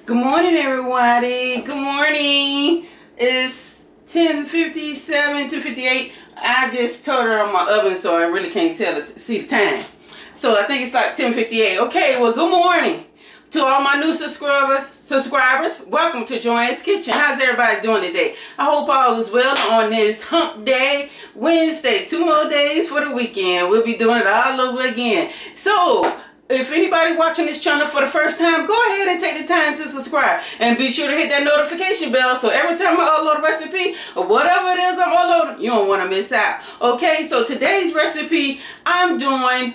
Good morning, everybody. Good morning. It's 10:57 to 58. I just turned her on my oven, so I really can't see the time. So I think it's like 10:58. Okay, well, good morning to all my new subscribers. Welcome to Joanne's Kitchen. How's everybody doing today? I hope all is well on this hump day, Wednesday. 2 more days for the weekend. We'll be doing it all over again. So, if anybody watching this channel for the first time, go ahead and take the time to subscribe. And be sure to hit that notification bell so every time I upload a recipe or whatever it is I'm uploading, you don't want to miss out. Okay, so today's recipe, I'm doing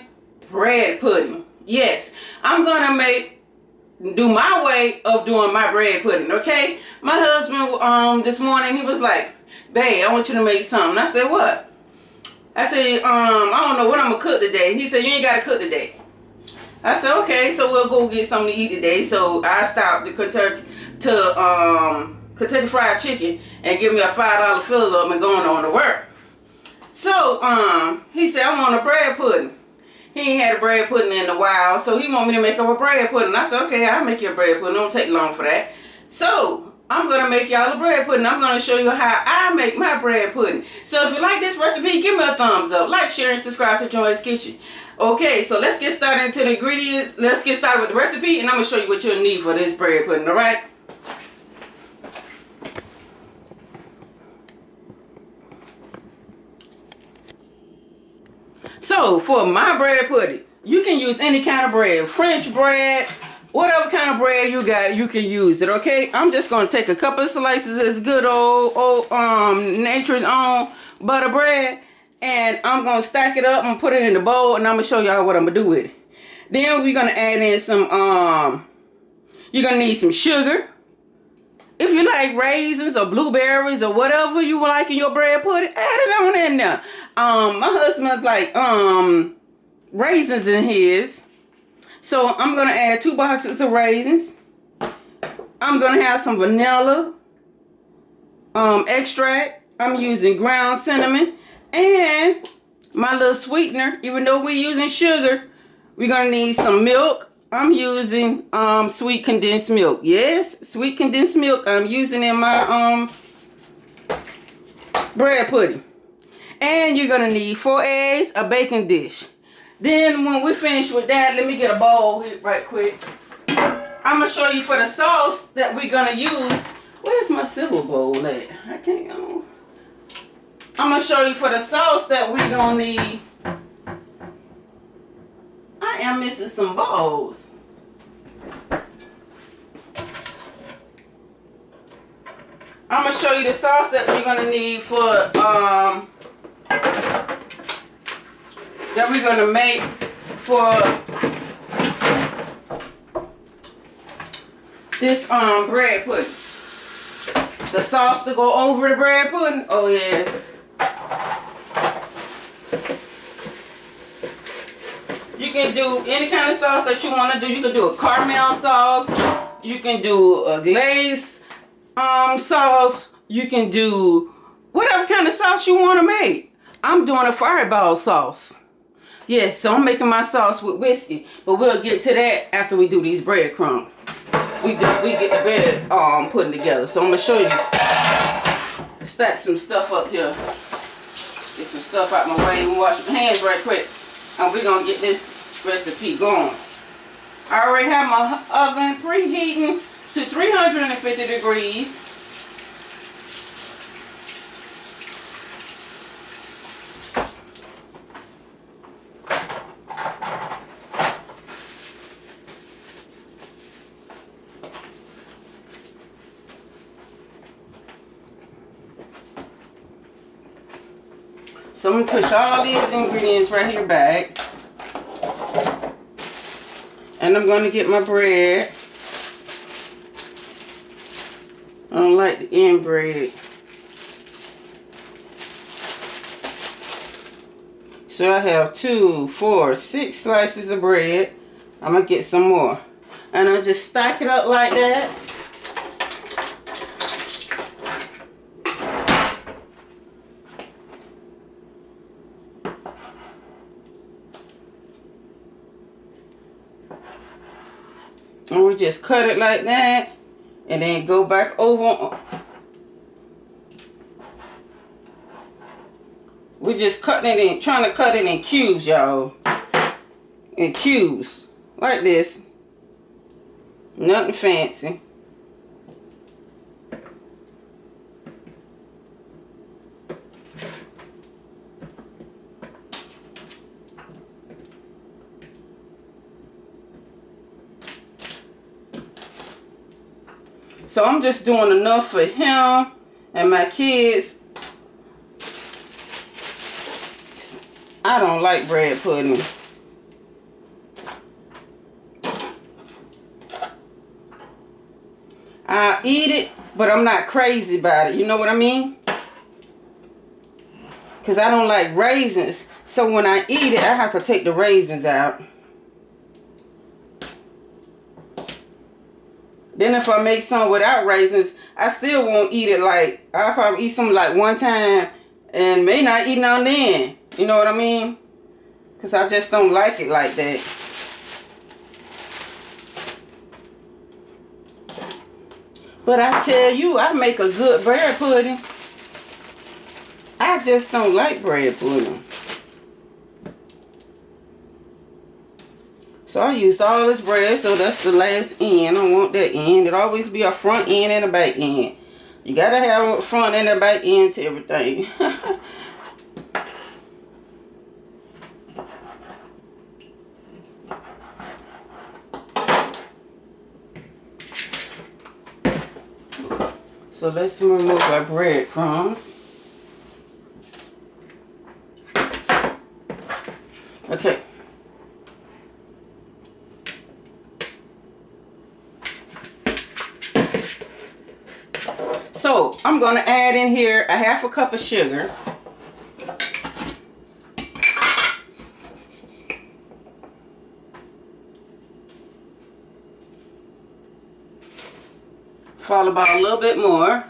bread pudding. Yes, I'm going to do my way of doing my bread pudding, okay? My husband, this morning, he was like, babe, I want you to make something. I said, what? I said, I don't know what I'm going to cook today. He said, you ain't got to cook today. I said, okay, so we'll go get something to eat today. So I stopped at Kentucky Fried Chicken and give me a $5 fill up and going on to work. So he said, I want a bread pudding. He ain't had a bread pudding in a while, so he want me to make up a bread pudding. I said, okay, I'll make you a bread pudding. Don't take long for that. So I'm going to make y'all a bread pudding. I'm going to show you how I make my bread pudding. So if you like this recipe, give me a thumbs up. Like, share, and subscribe to Joanne's Kitchen. Okay, so let's get started into the ingredients. Let's get started with the recipe, and I'm going to show you what you'll need for this bread pudding, all right? So, for my bread pudding, you can use any kind of bread. French bread, whatever kind of bread you got, you can use it, okay? I'm just going to take a couple of slices of this good old Nature's Own butter bread. And I'm going to stack it up and put it in the bowl. And I'm going to show y'all what I'm going to do with it. Then we're going to add in some, you're going to need some sugar. If you like raisins or blueberries or whatever you like in your bread pudding, add it on in there. My husband's like, raisins in his. So I'm going to add 2 boxes of raisins. I'm going to have some vanilla extract. I'm using ground cinnamon. And my little sweetener, even though we're using sugar, we're going to need some milk. I'm using sweet condensed milk. Yes, sweet condensed milk I'm using in my bread pudding. And you're going to need 4 eggs, a baking dish. Then when we finish with that, let me get a bowl here right quick. I'm going to show you for the sauce that we're going to use. Where's my silver bowl at? I can't... I'm going to show you for the sauce that we're going to need. I am missing some bowls. I'm going to show you the sauce that we're going to need for, that we're going to make for this bread pudding. The sauce to go over the bread pudding. Oh, yes. You can do any kind of sauce that you want to do. You can do a caramel sauce. You can do a glaze sauce. You can do whatever kind of sauce you want to make. I'm doing a fireball sauce. Yes, so I'm making my sauce with whiskey. But we'll get to that after we do these breadcrumbs. We get the bread putting together. So I'm going to show you. Stack some stuff up here. Get some stuff out my way and wash my hands right quick. And we're going to get this recipe going. I already have my oven preheating to 350 degrees. So I'm going to push all these ingredients right here back. And I'm going to get my bread. I don't like the end bread. So I have 2, 4, 6 slices of bread. I'm going to get some more. And I'll just stack it up like that. And we just cut it like that. And then go back over. We're just cutting it in, trying to cut it in cubes, y'all. In cubes. Like this. Nothing fancy. So I'm just doing enough for him and my kids. I don't like bread pudding. I eat it, but I'm not crazy about it. You know what I mean? Because I don't like raisins. So when I eat it, I have to take the raisins out. Then if I make some without raisins, I still won't eat it like, I'll probably eat some like one time and may not eat none then. You know what I mean? Because I just don't like it like that. But I tell you, I make a good bread pudding. I just don't like bread pudding. So I used all this bread, so that's the last end. I don't want that end. It'll always be a front end and a back end. You gotta have a front and a back end to everything. So let's remove our breadcrumbs. Okay. So I'm going to add in here a half a cup of sugar. Followed by a little bit more.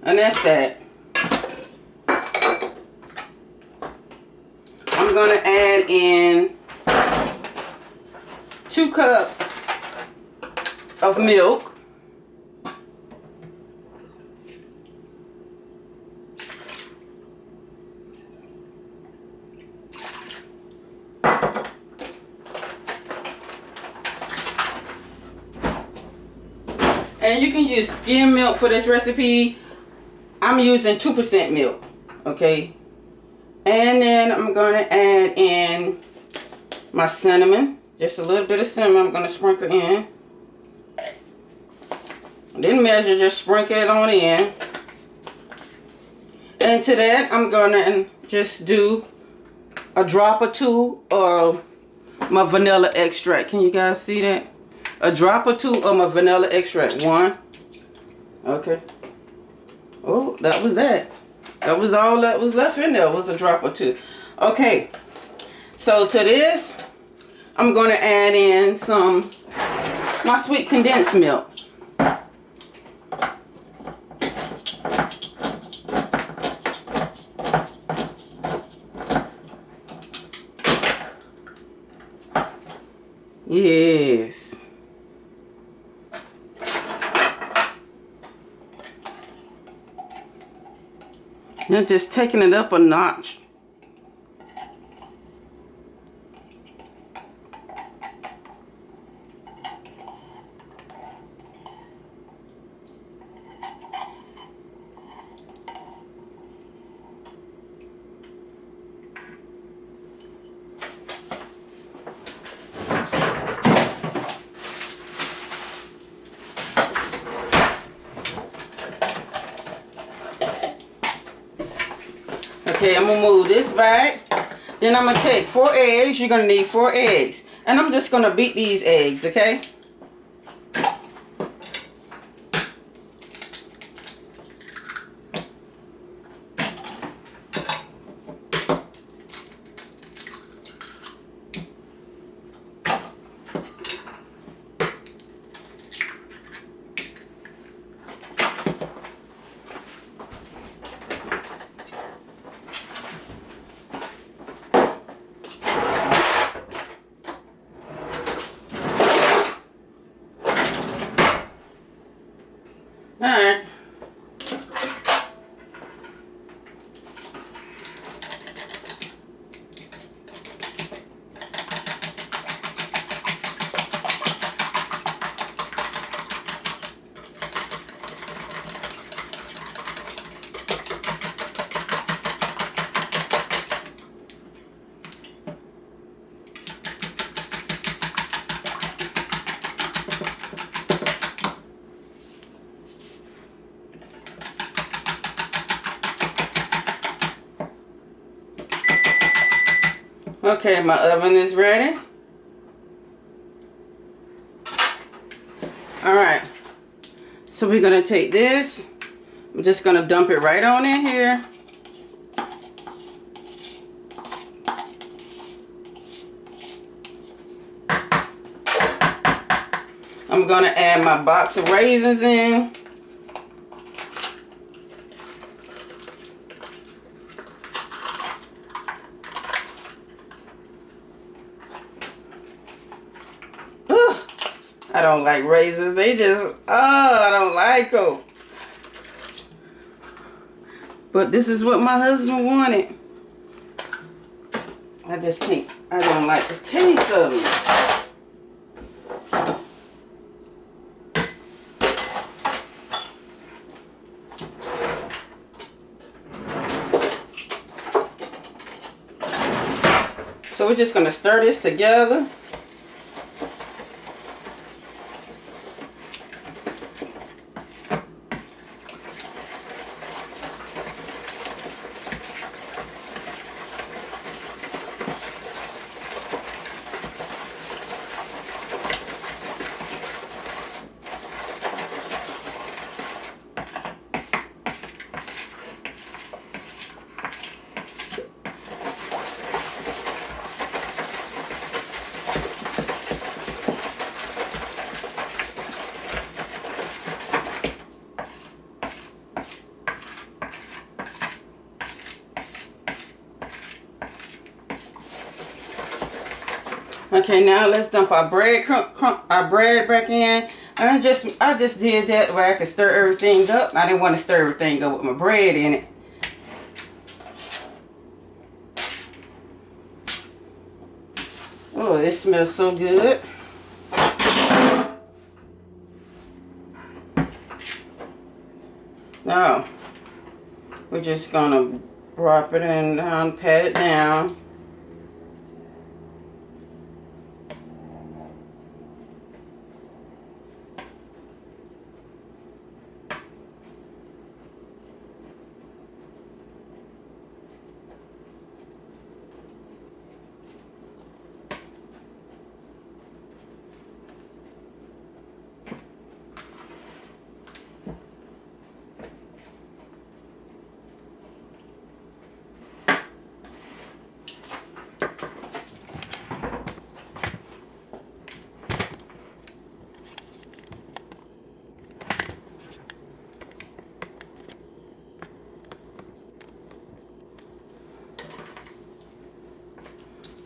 And that's that. I'm going to add in 2 cups of milk. And you can use skim milk for this recipe. I'm using 2% milk, okay? And then I'm going to add in my cinnamon. Just a little bit of cinnamon I'm going to sprinkle in. Didn't measure, just sprinkle it on in. And to that, I'm going to just do a drop or 2 of my vanilla extract. Can you guys see that? A drop or 2 of my vanilla extract. 1. Okay. Oh, that was that. That was all that was left in there, was a drop or 2. Okay. So to this, I'm going to add in some my sweet condensed milk. Yes. Now just taking it up a notch. Okay, I'm gonna move this back. Then I'm gonna take 4 eggs. You're gonna need 4 eggs. And I'm just gonna beat these eggs, okay? Okay, my oven is ready. Alright, so we're going to take this. I'm just going to dump it right on in here. I'm going to add my box of raisins in. I don't like raisins. They just, I don't like them. But this is what my husband wanted. I just can't, I don't like the taste of them. So we're just going to stir this together. Okay, now let's dump our bread back in. I just did that where I could stir everything up. I didn't want to stir everything up with my bread in it. Oh, it smells so good. Now, we're just gonna drop it in down, pat it down.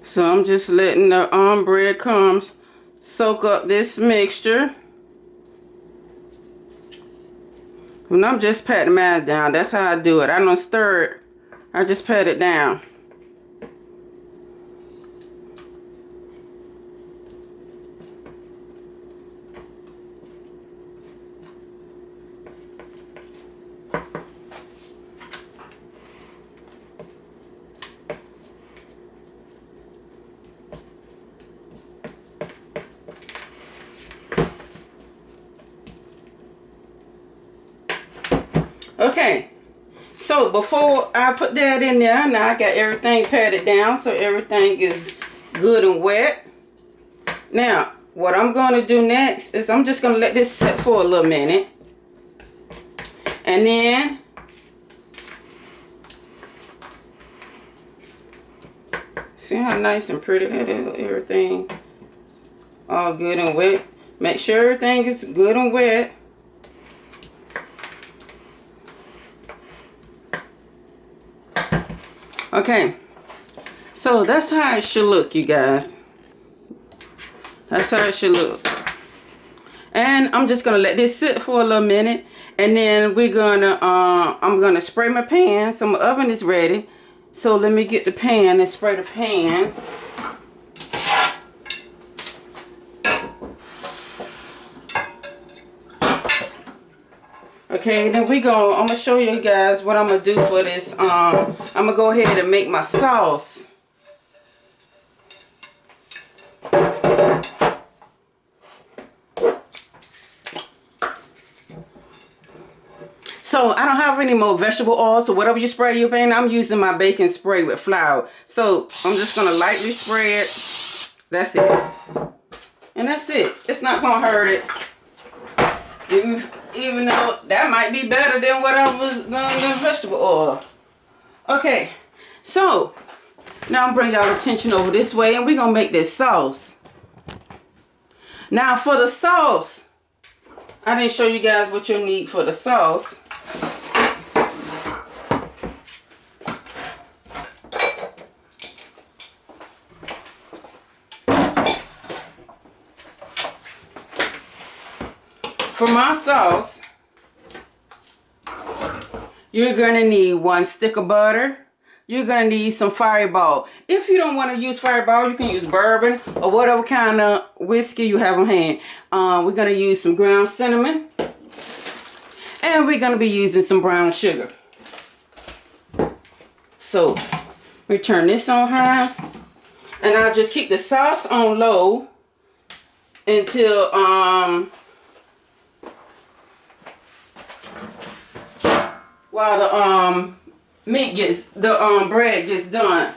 So I'm just letting the breadcrumbs soak up this mixture. When I'm just patting mine down, that's how I do it. I don't stir it. I just pat it down. Okay, so before I put that in there, now I got everything patted down so everything is good and wet. Now, what I'm going to do next is I'm just going to let this sit for a little minute. And then, see how nice and pretty that is? Everything all good and wet. Make sure everything is good and wet. Okay, so that's how it should look, you guys. That's how it should look. And I'm just gonna let this sit for a little minute, and then we're gonna I'm gonna spray my pan. So my oven is ready. So let me get the pan and spray the pan. Okay, then I'm gonna show you guys what I'm gonna do for this. I'm gonna go ahead and make my sauce. So So I don't have any more vegetable oil. So whatever you spray your pan, I'm using my baking spray with flour. So I'm just gonna lightly spray it. That's it. And that's it. It's not gonna hurt it. Even though that might be better than what I was doing in vegetable oil. Okay, so now I'm bringing y'all attention over this way, and we're gonna make this sauce. Now for the sauce, I didn't show you guys what you'll need for the sauce. For my sauce, you're gonna need 1 stick of butter. You're gonna need some Fireball. If you don't want to use Fireball, you can use bourbon or whatever kind of whiskey you have on hand. We're gonna use some ground cinnamon, and we're gonna be using some brown sugar. So we turn this on high, and I'll just keep the sauce on low until while the bread gets done.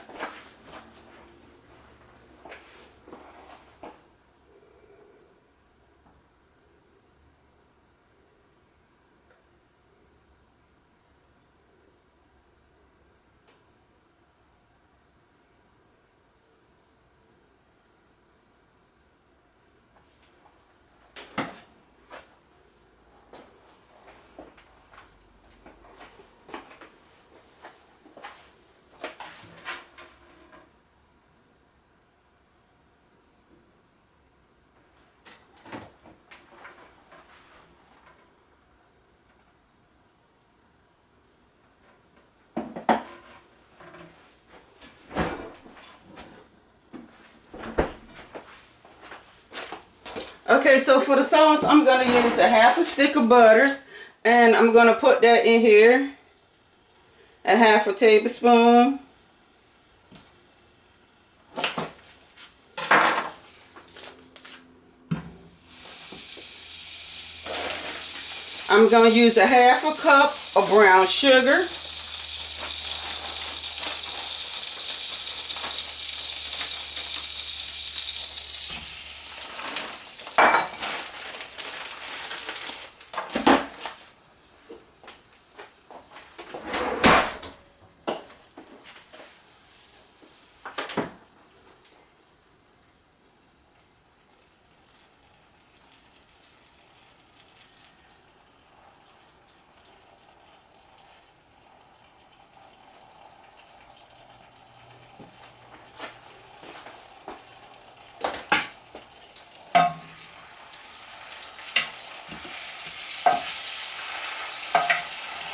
Okay, so for the sauce, I'm going to use a 1/2 stick of butter, and I'm going to put that in here, a 1/2 tablespoon. I'm going to use a 1/2 cup of brown sugar.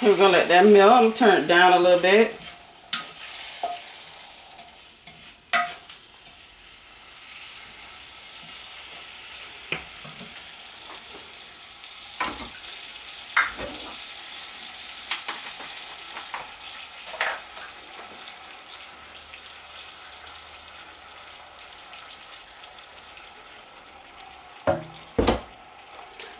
We're going to let that melt. I'm going to turn it down a little bit.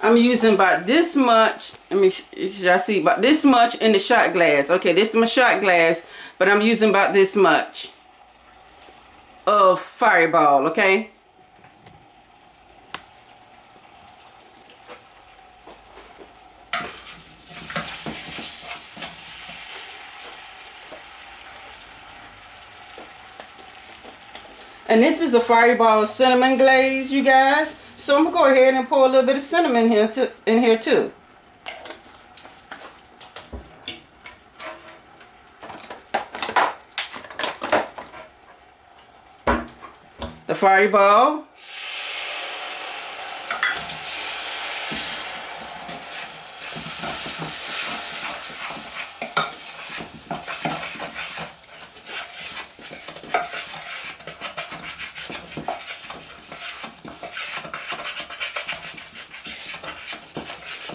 I'm using about this much. Let me, y'all see, about this much in the shot glass. Okay, this is my shot glass, but I'm using about this much of Fireball, okay? And this is a Fireball cinnamon glaze, you guys. So I'm gonna go ahead and pour a little bit of cinnamon in here too. The Fireball.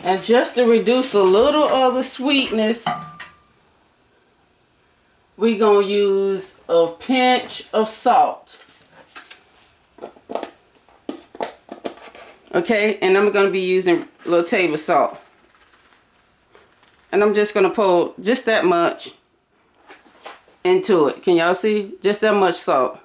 And just to reduce a little of the sweetness, we're going to use a pinch of salt. Okay, and I'm going to be using a little table salt. And I'm just gonna pour just that much into it. Can y'all see? Just that much salt.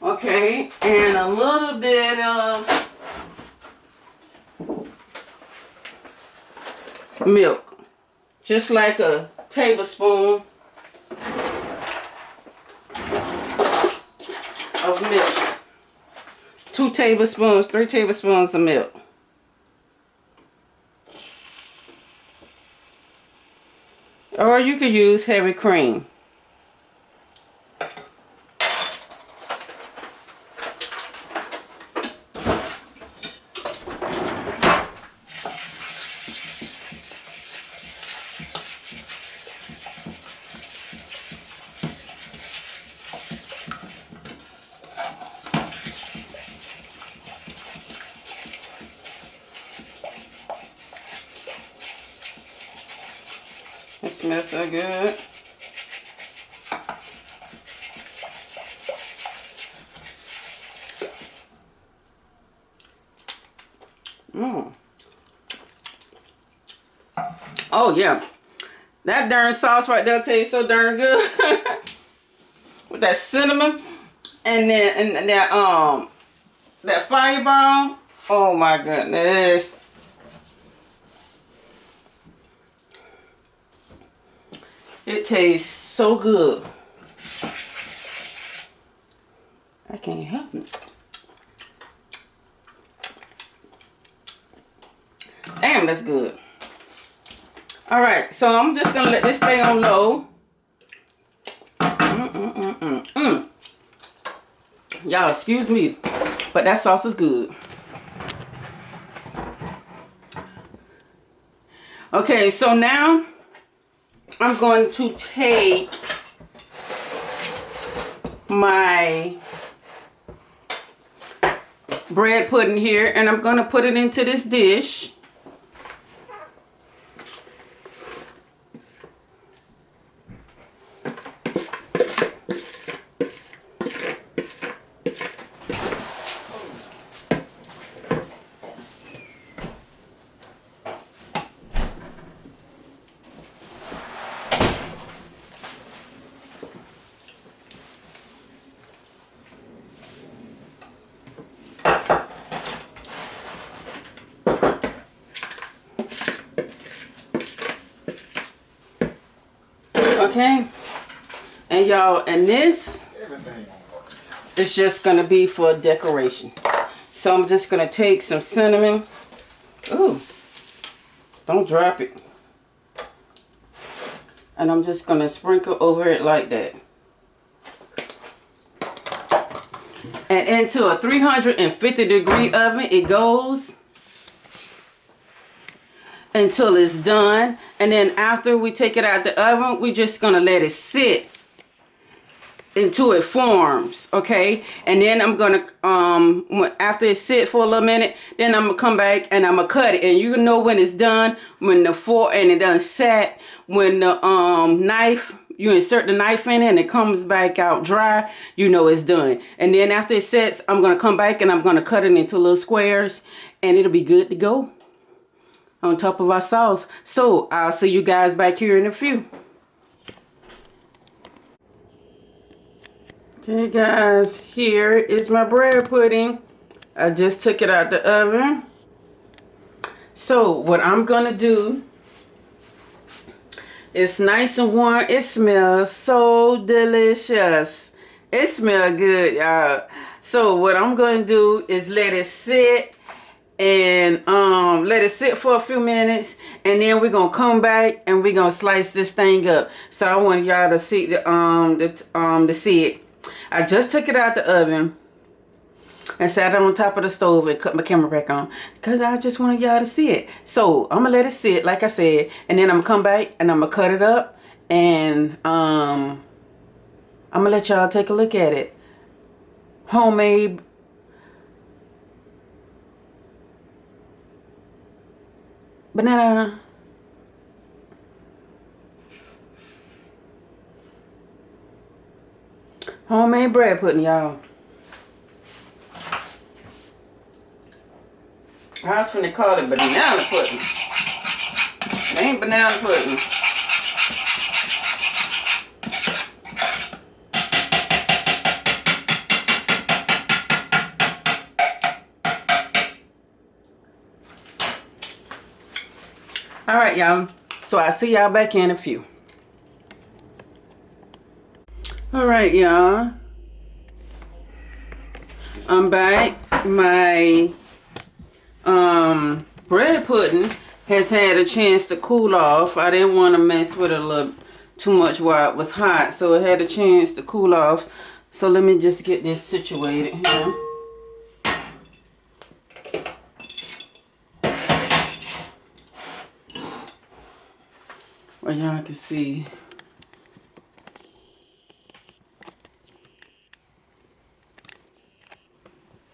Okay, and a little bit of milk, just like a tablespoon of milk. 2 tablespoons, 3 tablespoons of milk. Or you could use heavy cream. It smells so good. Oh yeah, that darn sauce right there tastes so darn good. With that cinnamon and then and that fireball. Oh my goodness. It tastes so good. I can't help it. Damn, that's good. All right, so I'm just gonna let this stay on low. Y'all, excuse me, but that sauce is good. Okay, so now I'm going to take my bread pudding here and I'm going to put it into this dish. Okay, and y'all, and this is just gonna be for decoration. So I'm just gonna take some cinnamon. Ooh, don't drop it. And I'm just gonna sprinkle over it like that. And into a 350-degree oven it goes until it's done. And then after we take it out the oven, we're just gonna let it sit until it forms, okay? And then I'm gonna after it sit for a little minute, then I'm gonna come back and I'm gonna cut it. And you know when it's done, when the fork and it done set, when the knife, you insert the knife in it and it comes back out dry, you know it's done. And then after it sets, I'm gonna come back and I'm gonna cut it into little squares and it'll be good to go on top of our sauce. So I'll see you guys back here in a few. Okay guys, here is my bread pudding. I just took it out the oven. So what I'm gonna do, it's nice and warm. It smells so delicious. It smells good, y'all. So what I'm gonna do is let it sit and let it sit for a few minutes, and then we're gonna come back and we're gonna slice this thing up. So I want y'all to see to see it. I just took it out the oven and sat it on top of the stove and cut my camera back on because I just wanted y'all to see it. So I'm gonna let it sit like I said, and then I'm gonna come back and I'm gonna cut it up, and I'm gonna let y'all take a look at it. Homemade banana. Homemade bread pudding, y'all. I was finna call it banana pudding. It ain't banana pudding. Alright, y'all. So I'll see y'all back in a few. Alright, y'all. I'm back. My bread pudding has had a chance to cool off. I didn't want to mess with it a little too much while it was hot, so it had a chance to cool off. So let me just get this situated here. Well, y'all can see.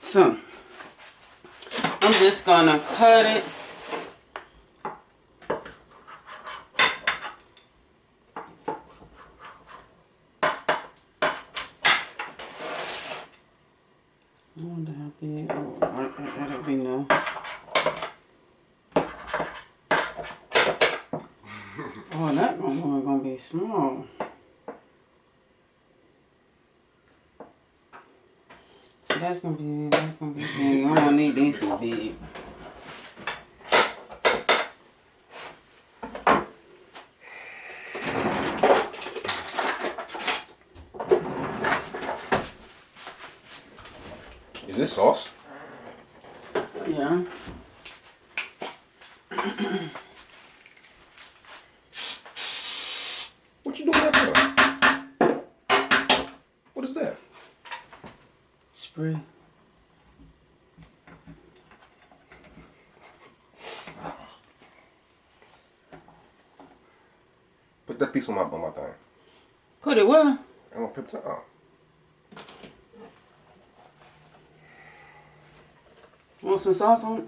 So I'm just gonna cut it. I wonder how big. Oh, I don't even know. Oh, that one gonna be small. So that's gonna be big. I don't need these so big. Is this sauce? Yeah. What you doing that for? What is that? Spray. Put that piece on my thing. Put it where? I'm gonna put it on. Want some sauce on it?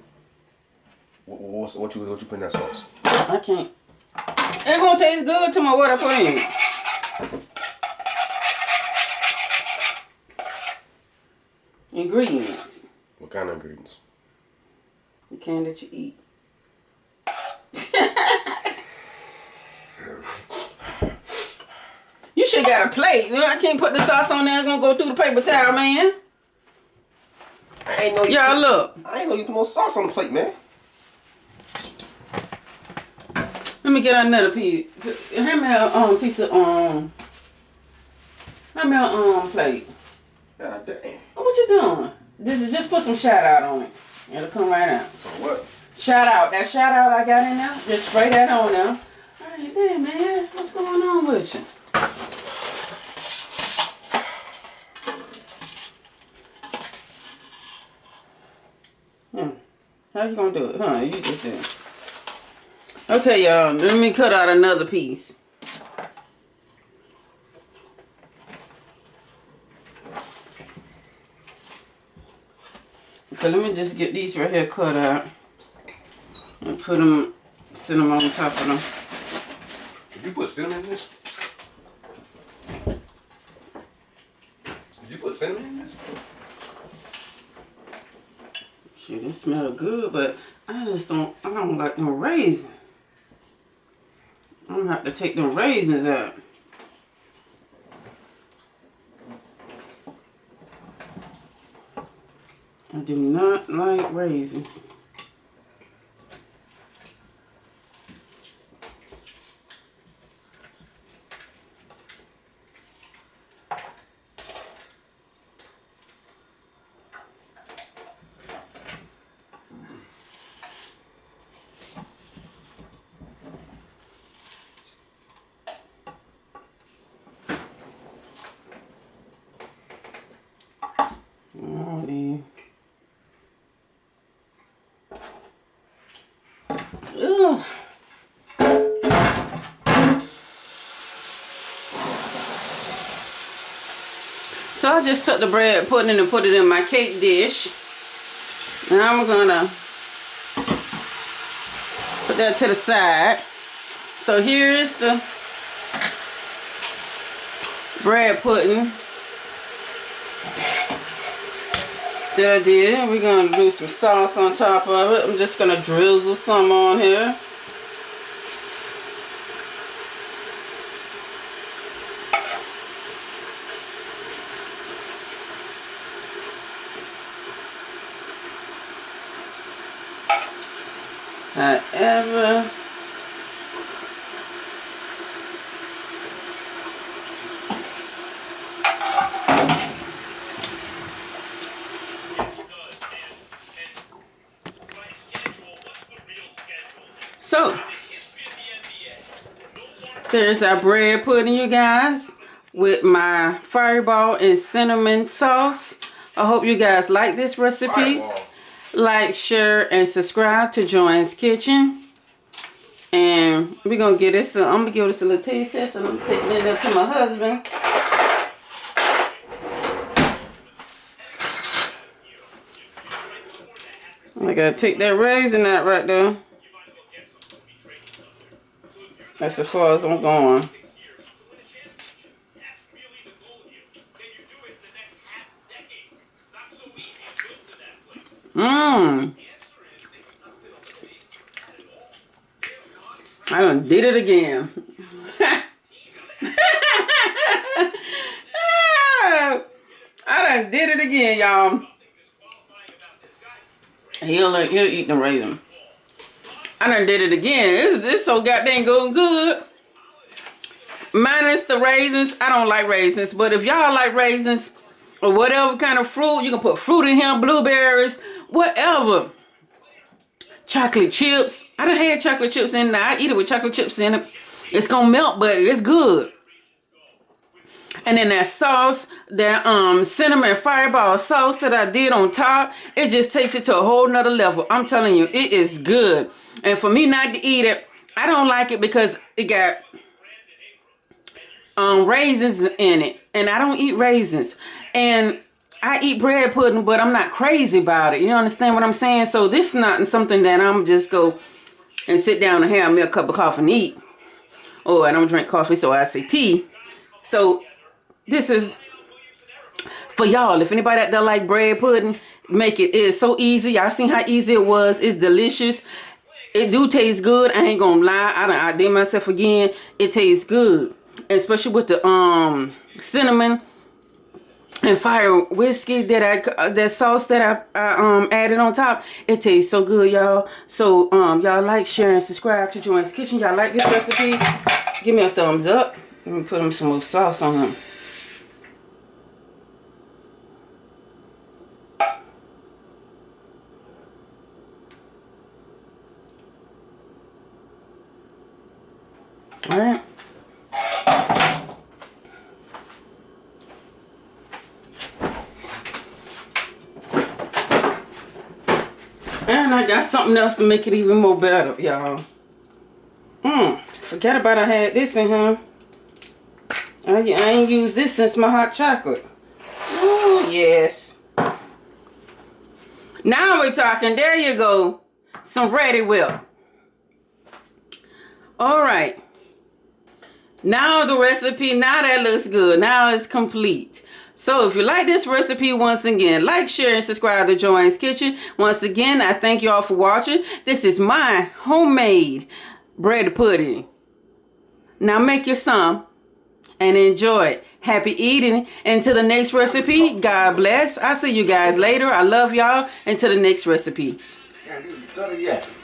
What you put in that sauce? I can't. It's gonna taste good to my what I put in it. Ingredients. What kind of ingredients? The kind that you eat. You should got a plate. I can't put the sauce on there. It's gonna go through the paper towel, man. I ain't know you. Y'all look. I ain't know you put more sauce on the plate, man. Let me get another piece. Hand me a piece of hand me a plate. God damn. What you doing? Just put some shout out on it. It'll come right out. So what? Shout out. That shout out I got in there. Just spray that on there. Alright, man. What's going on with you? How you gonna do it? Huh? You just did. Okay, y'all. Let me cut out another piece. Okay, let me just get these right here cut out and put them, sit them on top of them. Did you put cinnamon in this? Did you put cinnamon in this? Shit, it smells good, but I don't like them raisins. I'm gonna have to take them raisins out. I do not like raisins. Alrighty. So I just took the bread pudding and put it in my cake dish. Now I'm gonna put that to the side. So here is the bread pudding that I did. We're gonna do some sauce on top of it. I'm just gonna drizzle some on here. However, so there's our bread pudding, you guys, with my fireball and cinnamon sauce. I hope you guys like this recipe. Like, share, and subscribe to Joanne's Kitchen. And we're gonna get this. I'm gonna give this a little taste test, and I'm taking it up to my husband. I gotta take that raisin out right there. That's as far as I'm going. I done did it again. I done did it again, y'all. He'll eat the raisin. I done did it again. This so goddamn good. Minus the raisins. I don't like raisins, but if y'all like raisins or whatever kind of fruit, you can put fruit in here, blueberries, whatever. Chocolate chips. I done had chocolate chips in there. I eat it with chocolate chips in it. It's gonna melt, but it's good. And then that sauce, that cinnamon fireball sauce that I did on top, it just takes it to a whole nother level. I'm telling you, it is good. And for me not to eat it, I don't like it because it got raisins in it. And I don't eat raisins. And I eat bread pudding, but I'm not crazy about it. You understand what I'm saying? So this is not something that I'm just go and sit down and have me a cup of coffee and eat. Oh, I don't drink coffee, so I say tea. So this is for y'all. If anybody out there like bread pudding, make it. It is so easy. Y'all seen how easy it was. It's delicious. It do taste good. I ain't gonna lie. I did myself again. It tastes good, especially with the cinnamon and fire whiskey that that sauce that I added on top. It tastes so good, y'all. So y'all like, share, and subscribe to Joanne's Kitchen. Y'all like this recipe? Give me a thumbs up. Let me put some more sauce on them. All right. And I got something else to make it even more better, y'all. Forget about I had this in here. I ain't used this since my hot chocolate. Oh, yes. Now we're talking. There you go. Some Ready Whip. All right. Now the recipe, now that looks good. Now it's complete. So if you like this recipe, once again, like, share, and subscribe to Joanne's Kitchen. Once again, I thank you all for watching. This is my homemade bread pudding. Now make you some and enjoy it. Happy eating. Until the next recipe, God bless. I'll see you guys later. I love y'all. Until the next recipe. Yes.